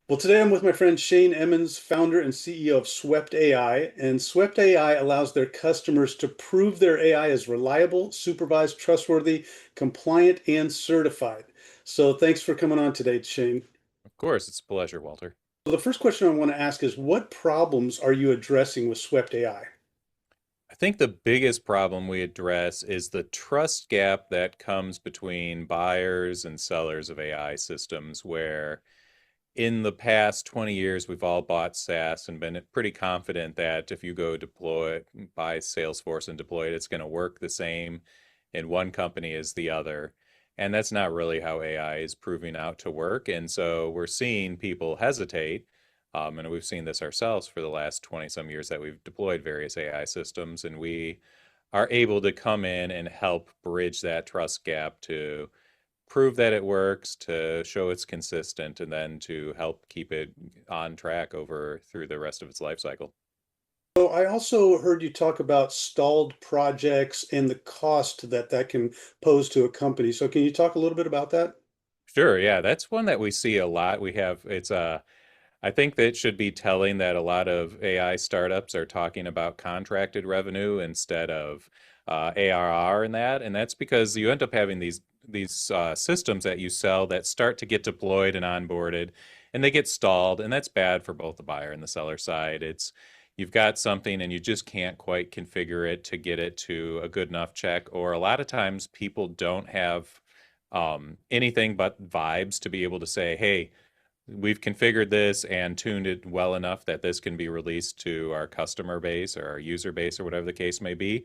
Well, today I'm with my friend Shane Emmons, founder and CEO of Swept AI. And Swept AI allows their customers to prove their AI is reliable, supervised, trustworthy, compliant, and certified. So thanks for coming on today, Shane. Of course, it's a pleasure, Walter. So the first question I want to ask is, what problems are you addressing with Swept AI? I think the biggest problem we address is the trust gap that comes between buyers and sellers of AI systems, where in the past 20 years, we've all bought SaaS and been pretty confident that if you go deploy, buy Salesforce and deploy it, it's going to work the same in one company as the other. And that's not really how AI is proving out to work. And so we're seeing people hesitate. And we've seen this ourselves for the last 20 some years that we've deployed various AI systems. And we are able to come in and help bridge that trust gap to prove that it works, to show it's consistent, and then to help keep it on track over through the rest of its life cycle. So I also heard you talk about stalled projects and the cost that that can pose to a company. So can you talk a little bit about that? Sure, yeah, that's one that we see a lot. We have it's I think that should be telling that a lot of AI startups are talking about contracted revenue instead of ARR and that's because you end up having these systems that you sell that start to get deployed and onboarded, and they get stalled, and that's bad for both the buyer and the seller side. It's you've got something and you just can't quite configure it to get it to a good enough check, or a lot of times people don't have anything but vibes to be able to say, hey, we've configured this and tuned it well enough that this can be released to our customer base or our user base or whatever the case may be.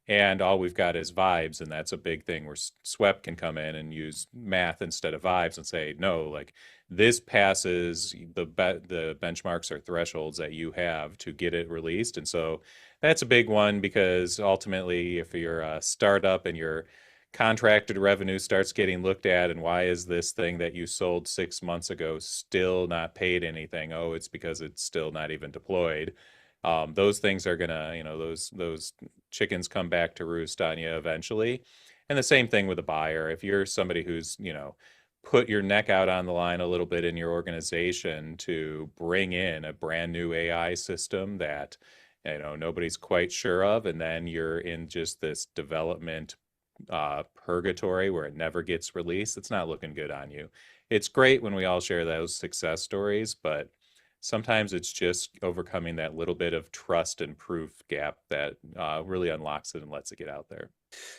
And all we've got is vibes, and that's a big thing where Swept can come in and use math instead of vibes and say, no, like this passes the benchmarks or thresholds that you have to get it released. And so that's a big one because ultimately, if you're a startup and your contracted revenue starts getting looked at, and why is this thing that you sold 6 months ago still not paid anything? Oh, it's because it's still not even deployed. Those things are gonna, those chickens come back to roost on you eventually. And the same thing with a buyer. If you're somebody who's, put your neck out on the line a little bit in your organization to bring in a brand new AI system that, nobody's quite sure of, and then you're in just this development purgatory where it never gets released, it's not looking good on you. It's great when we all share those success stories, but sometimes it's just overcoming that little bit of trust and proof gap that really unlocks it and lets it get out there.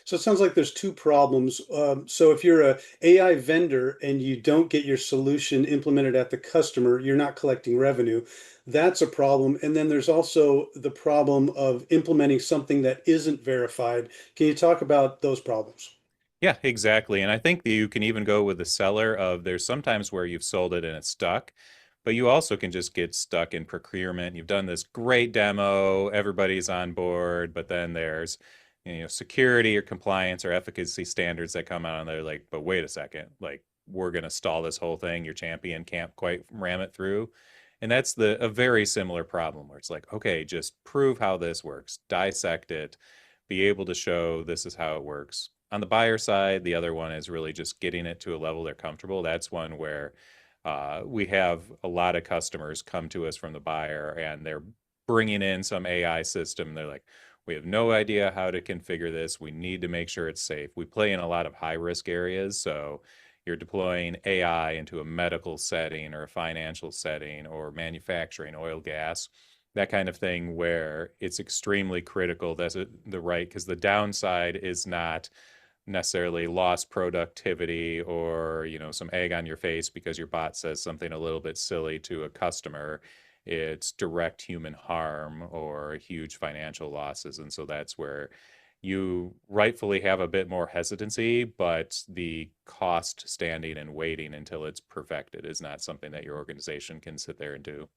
So it sounds like there's two problems. So if you're a AI vendor and you don't get your solution implemented at the customer, you're not collecting revenue. That's a problem. And then there's also the problem of implementing something that isn't verified. Can you talk about those problems? Yeah, exactly. And I think that you can even go with the seller of there's sometimes where you've sold it and it's stuck, but you also can just get stuck in procurement. You've done this great demo, everybody's on board, but then there's security or compliance or efficacy standards that come out and they're like, but wait a second, like we're gonna stall this whole thing. Your champion can't quite ram it through. And that's the a very similar problem where it's like, okay, just prove how this works, dissect it, be able to show this is how it works. On the buyer side, the other one is really just getting it to a level they're comfortable. That's one where we have a lot of customers come to us from the buyer and they're bringing in some AI system. They're like, we have no idea how to configure this. We need to make sure it's safe. We play in a lot of high risk areas. So you're deploying AI into a medical setting or a financial setting or manufacturing, oil, gas, that kind of thing, where it's extremely critical that's the right, because the downside is not necessarily lost productivity or some egg on your face because your bot says something a little bit silly to a customer. It's direct human harm or huge financial losses, and so that's where you rightfully have a bit more hesitancy, but the cost standing and waiting until it's perfected is not something that your organization can sit there and do.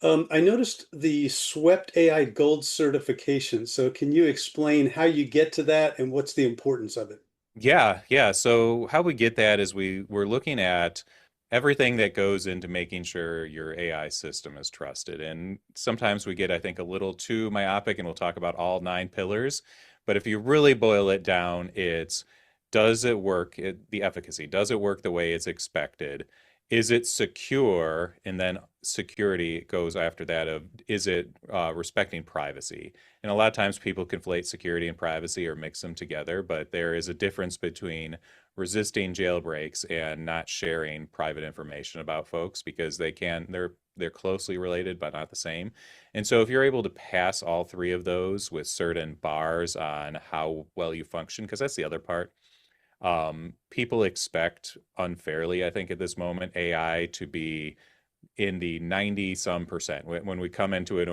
I noticed the Swept AI Gold certification. So can you explain how you get to that and what's the importance of it? Yeah, yeah. So how we get that is we're looking at everything that goes into making sure your AI system is trusted. And sometimes we get, I think, a little too myopic and we'll talk about all 9 pillars. But if you really boil it down, it's does it work, the efficacy, does it work the way it's expected? is it secure? And then security goes after that of is it respecting privacy? And a lot of times people conflate security and privacy or mix them together, but there is a difference between resisting jailbreaks and not sharing private information about folks because they're closely related but not the same. And so if you're able to pass all three of those with certain bars on how well you function, because that's the other part, people expect unfairly, I think, at this moment, AI to be in the 90 some percent. When we come into an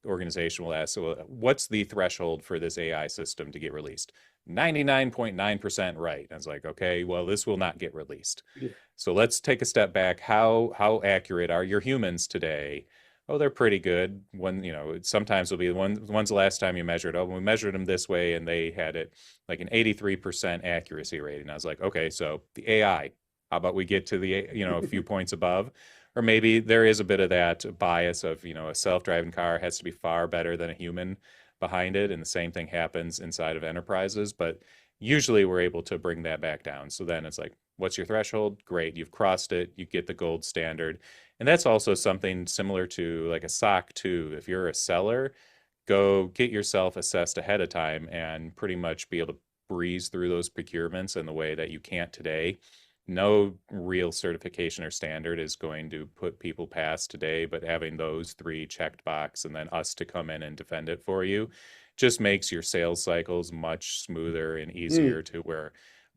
organization, we'll ask, so what's the threshold for this AI system to get released? 99.9% right. And it's like, okay, well, this will not get released. Yeah. So let's take a step back. How accurate are your humans today? Oh, they're pretty good. When, sometimes it'll be when's the last time you measured? Oh, we measured them this way and they had it like an 83% accuracy rating. I was like, okay, so the AI, how about we get to the, a few points above? Or maybe there is a bit of that bias of, a self-driving car has to be far better than a human behind it. And the same thing happens inside of enterprises. But usually we're able to bring that back down. So then it's like, what's your threshold? Great, you've crossed it, you get the gold standard. And that's also something similar to like a SOC too. If you're a seller, go get yourself assessed ahead of time and pretty much be able to breeze through those procurements in the way that you can't today. No real certification or standard is going to put people past today, but having those three checked box and then us to come in and defend it for you just makes your sales cycles much smoother and Mm. easier to where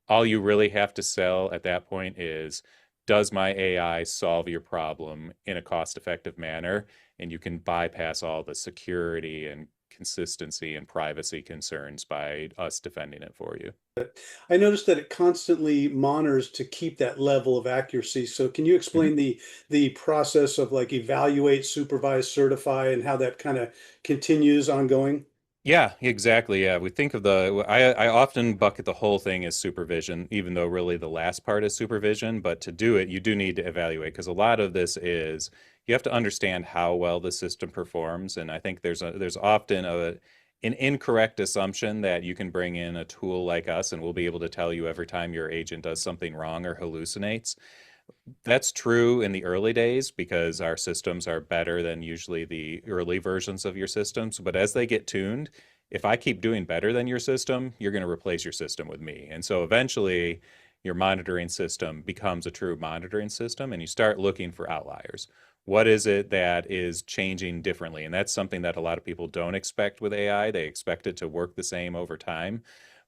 all you really have to sell at that point is, does my AI solve your problem in a cost effective manner? And you can bypass all the security and consistency and privacy concerns by us defending it for you. I noticed that it constantly monitors to keep that level of accuracy. So can you Mhm. explain the process of like evaluate, supervise, certify, and how that kind of continues ongoing? Yeah, exactly. Yeah, we think of I often bucket the whole thing as supervision, even though really the last part is supervision. But to do it, you do need to evaluate because a lot of this is you have to understand how well the system performs. And I think there's often an incorrect assumption that you can bring in a tool like us and we'll be able to tell you every time your agent does something wrong or hallucinates. That's true in the early days because our systems are better than usually the early versions of your systems. But as they get tuned, if I keep doing better than your system, you're going to replace your system with me. And so eventually, your monitoring system becomes a true monitoring system and you start looking for outliers. What is it that is changing differently? And that's something that a lot of people don't expect with AI. They expect it to work the same over time.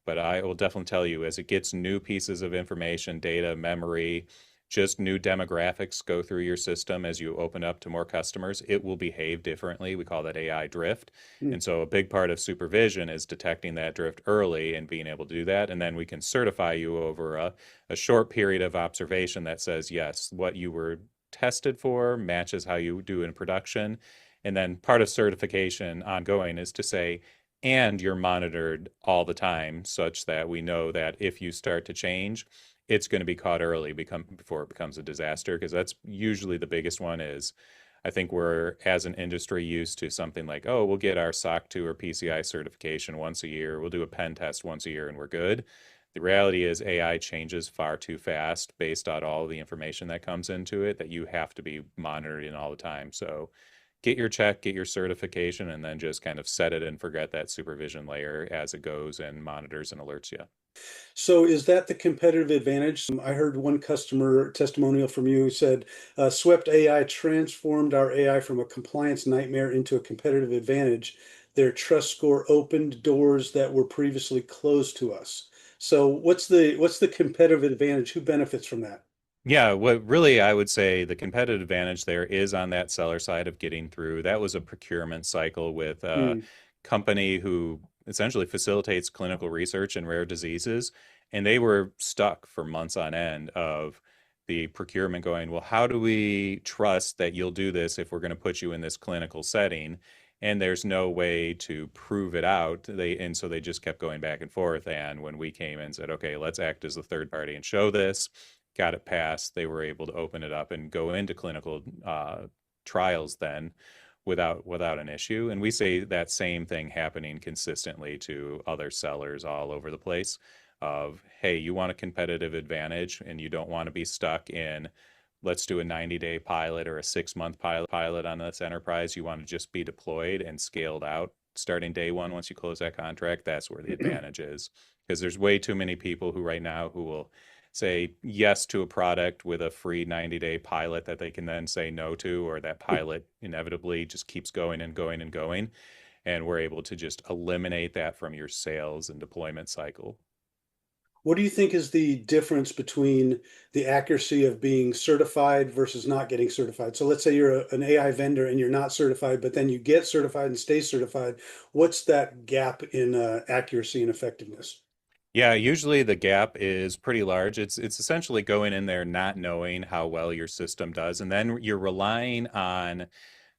But I will definitely tell you, as it gets new pieces of information, data, memory, just new demographics go through your system as you open up to more customers, it will behave differently. We call that AI drift. Mm. And so a big part of supervision is detecting that drift early and being able to do that. And then we can certify you over a short period of observation that says, yes, what you were tested for matches how you do in production. And then part of certification ongoing is to say, and you're monitored all the time such that we know that if you start to change, it's going to be caught early before it becomes a disaster because that's usually the biggest one is I think we're as an industry used to something like, oh, we'll get our SOC 2 or PCI certification once a year, we'll do a pen test once a year and we're good. The reality is AI changes far too fast based on all the information that comes into it that you have to be monitoring all the time. So get your check, get your certification, and then just kind of set it and forget that supervision layer as it goes and monitors and alerts you. So is that the competitive advantage? I heard one customer testimonial from you who said, Swept AI transformed our AI from a compliance nightmare into a competitive advantage. Their trust score opened doors that were previously closed to us. So what's the competitive advantage? Who benefits from that? Yeah, what really I would say the competitive advantage there is on that seller side of getting through. That was a procurement cycle with a Mm. company who essentially facilitates clinical research in rare diseases. And they were stuck for months on end of the procurement going, well, how do we trust that you'll do this if we're going to put you in this clinical setting? And there's no way to prove it out. And so they just kept going back and forth. And when we came in and said, okay, let's act as the third party and show this, got it passed, they were able to open it up and go into clinical trials then without an issue. And we say that same thing happening consistently to other sellers all over the place of, hey, you want a competitive advantage and you don't want to be stuck in let's do a 90-day pilot or a 6-month pilot on this enterprise. You want to just be deployed and scaled out starting day one once you close that contract. That's where the advantage is, because there's way too many people who right now who will say yes to a product with a free 90-day pilot that they can then say no to, or that pilot inevitably just keeps going and going and going. And we're able to just eliminate that from your sales and deployment cycle. What do you think is the difference between the accuracy of being certified versus not getting certified? So let's say you're an AI vendor and you're not certified, but then you get certified and stay certified. What's that gap in accuracy and effectiveness? Yeah, usually the gap is pretty large. It's essentially going in there not knowing how well your system does, and then you're relying on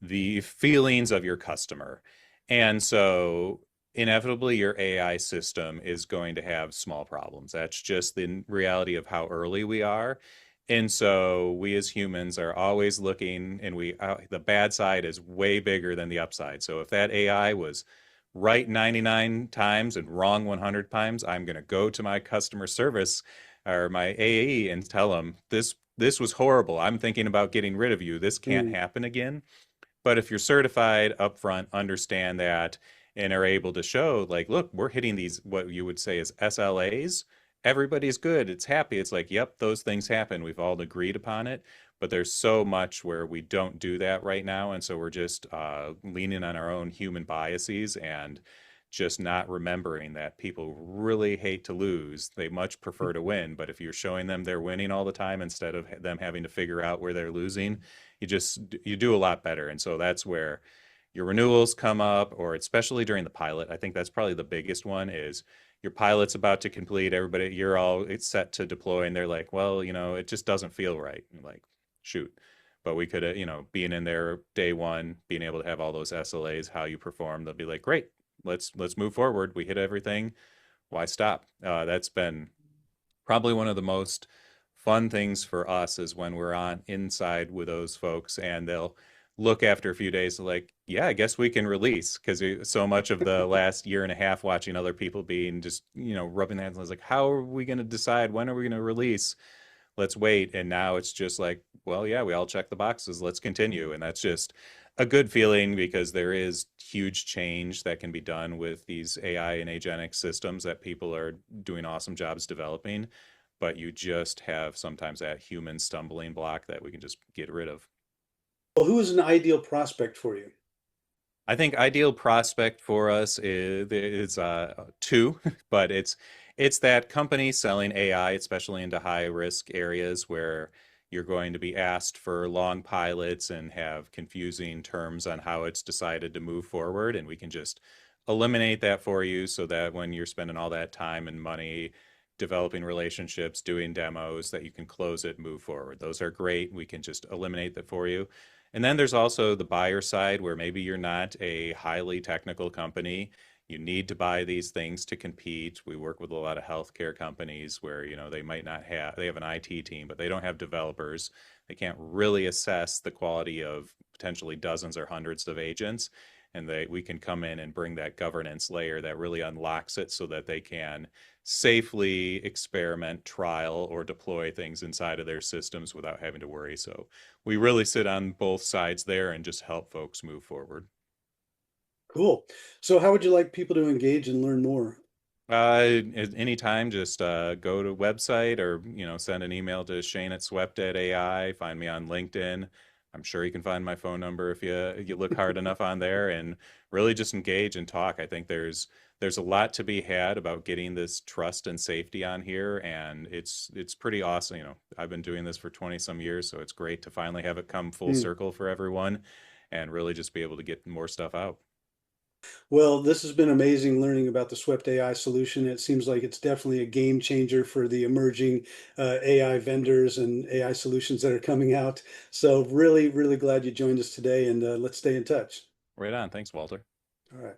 the feelings of your customer. And so inevitably your AI system is going to have small problems. That's just the reality of how early we are. And so we as humans are always looking, and the bad side is way bigger than the upside. So if that AI was right 99 times and wrong 100 times, I'm going to go to my customer service or my AE and tell them this was horrible. I'm thinking about getting rid of you. This can't Mm, happen again. But if you're certified upfront, understand that, and are able to show, like, look, we're hitting these, what you would say is SLAs. Everybody's good. It's happy. It's like, yep, those things happen. We've all agreed upon it. But there's so much where we don't do that right now. And so we're just leaning on our own human biases and just not remembering that people really hate to lose. They much prefer to win. But if you're showing them they're winning all the time instead of them having to figure out where they're losing, you do a lot better. And so that's where your renewals come up, or especially during the pilot. I think that's probably the biggest one is your pilot's about to complete, everybody, you're all it's set to deploy, and they're like, well, it just doesn't feel right. You're like, shoot. But we could, being in there day one, being able to have all those SLAs, how you perform, they'll be like, great, let's move forward. We hit everything. Why stop? That's been probably one of the most fun things for us is when we're on inside with those folks and they'll look after a few days like, yeah, I guess we can release, because so much of the last year and a half watching other people being just rubbing their hands, I was like, how are we going to decide when are we going to release? Let's wait. And now it's just like, well, yeah, we all check the boxes, let's continue. And that's just a good feeling, because there is huge change that can be done with these AI and agentic systems that people are doing awesome jobs developing, but you just have sometimes that human stumbling block that we can just get rid of. well, who is an ideal prospect for you? I think ideal prospect for us is two, but it's that company selling AI, especially into high risk areas where you're going to be asked for long pilots and have confusing terms on how it's decided to move forward, and we can just eliminate that for you, so that when you're spending all that time and money developing relationships, doing demos, that you can close it, move forward. Those are great. We can just eliminate that for you. And then there's also the buyer side, where maybe you're not a highly technical company. You need to buy these things to compete. We work with a lot of healthcare companies where, they might not have, they have an IT team, but they don't have developers. They can't really assess the quality of potentially dozens or hundreds of agents. And we can come in and bring that governance layer that really unlocks it, so that they can safely experiment, trial, or deploy things inside of their systems without having to worry. So we really sit on both sides there and just help folks move forward. Cool. So how would you like people to engage and learn more? At any time, just go to website, or send an email to Shane at Swept.ai. Find me on LinkedIn. I'm sure you can find my phone number if you look hard enough on there, and really just engage and talk. I think there's a lot to be had about getting this trust and safety on here, and it's pretty awesome. I've been doing this for 20 some years, so it's great to finally have it come full Hmm. circle for everyone, and really just be able to get more stuff out. Well, this has been amazing learning about the Swept AI solution. It seems like it's definitely a game changer for the emerging AI vendors and AI solutions that are coming out. So really, really glad you joined us today, and let's stay in touch. Right on. Thanks, Walter. All right.